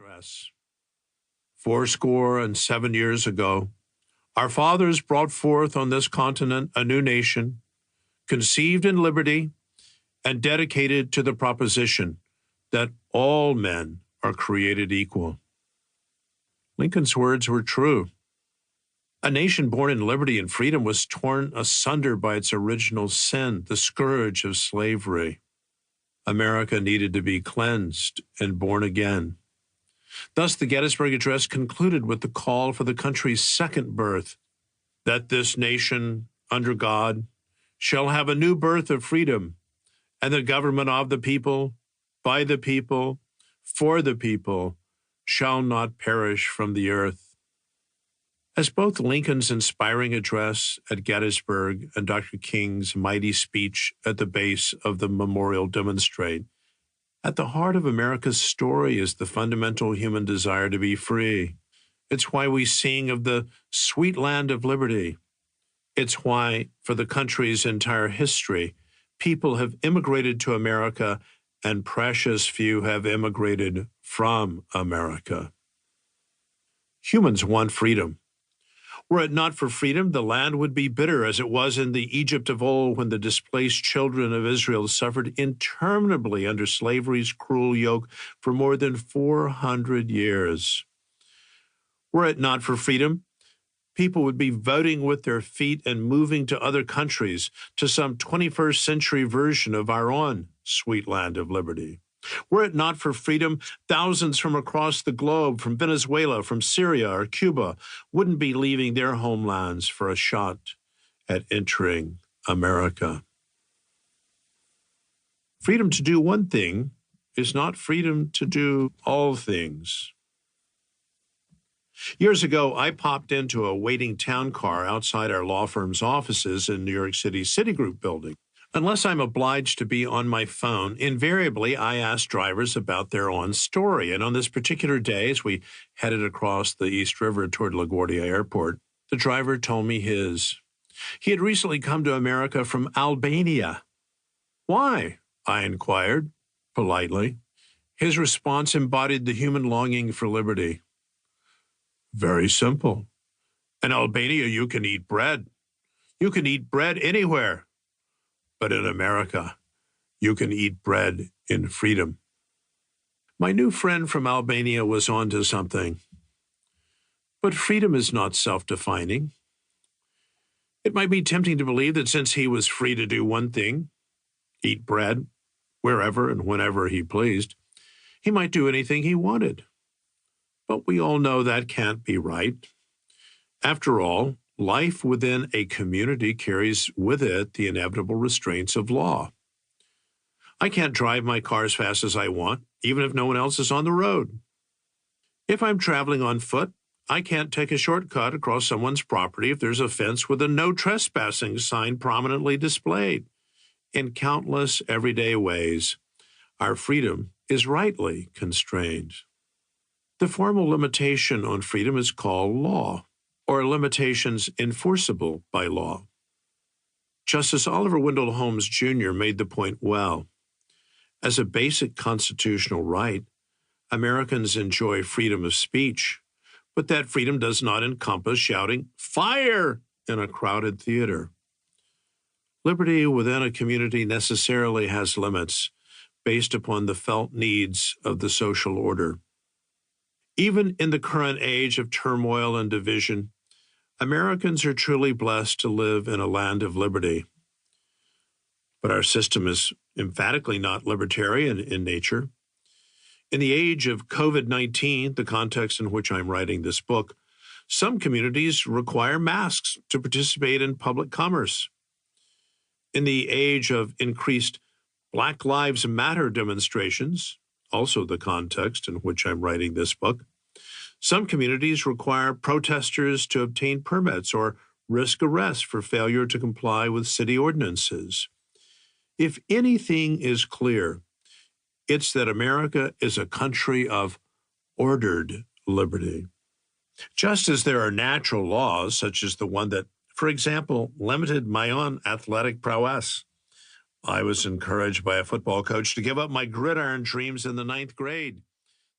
Address. 70 years ago, our fathers brought forth on this continent a new nation, conceived in liberty and dedicated to the proposition that all men are created equal. Lincoln's words were true. A nation born in liberty and freedom was torn asunder by its original sin, the scourge of slavery. America needed to be cleansed and born again. Thus, the Gettysburg Address concluded with the call for the country's second birth, that this nation, under God, shall have a new birth of freedom, and the government of the people, by the people, for the people, shall not perish from the earth. As both Lincoln's inspiring address at Gettysburg and Dr. King's mighty speech at the base of the memorial demonstrate, at the heart of America's story is the fundamental human desire to be free. It's why we sing of the sweet land of liberty. It's why, for the country's entire history, people have immigrated to America and precious few have immigrated from America. Humans want freedom. Were it not for freedom, the land would be bitter, as it was in the Egypt of old when the displaced children of Israel suffered interminably under slavery's cruel yoke for more than 400 years. Were it not for freedom, people would be voting with their feet and moving to other countries, to some 21st century version of our own sweet land of liberty. Were it not for freedom, thousands from across the globe, from Venezuela, from Syria or Cuba, wouldn't be leaving their homelands for a shot at entering America. Freedom to do one thing is not freedom to do all things. Years ago, I popped into a waiting town car outside our law firm's offices in New York City's Citigroup building. Unless I'm obliged to be on my phone, invariably I ask drivers about their own story. And on this particular day, as we headed across the East River toward LaGuardia Airport, the driver told me his. He had recently come to America from Albania. Why? I inquired, politely. His response embodied the human longing for liberty. Very simple. In Albania, you can eat bread. You can eat bread anywhere. But in America, you can eat bread in freedom. My new friend from Albania was on to something. But freedom is not self-defining. It might be tempting to believe that since he was free to do one thing, eat bread, wherever and whenever he pleased, he might do anything he wanted. But we all know that can't be right. After all, life within a community carries with it the inevitable restraints of law. I can't drive my car as fast as I want, even if no one else is on the road. If I'm traveling on foot, I can't take a shortcut across someone's property if there's a fence with a no trespassing sign prominently displayed. In countless everyday ways, our freedom is rightly constrained. The formal limitation on freedom is called law, or limitations enforceable by law. Justice Oliver Wendell Holmes Jr. made the point well. As a basic constitutional right, Americans enjoy freedom of speech, but that freedom does not encompass shouting, "Fire!" in a crowded theater. Liberty within a community necessarily has limits based upon the felt needs of the social order. Even in the current age of turmoil and division, Americans are truly blessed to live in a land of liberty. But our system is emphatically not libertarian in nature. In the age of COVID-19, the context in which I'm writing this book, some communities require masks to participate in public commerce. In the age of increased Black Lives Matter demonstrations, also the context in which I'm writing this book, some communities require protesters to obtain permits or risk arrest for failure to comply with city ordinances. If anything is clear, it's that America is a country of ordered liberty. Just as there are natural laws, such as the one that, for example, limited my own athletic prowess. I was encouraged by a football coach to give up my gridiron dreams in the 9th grade.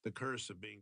The curse of being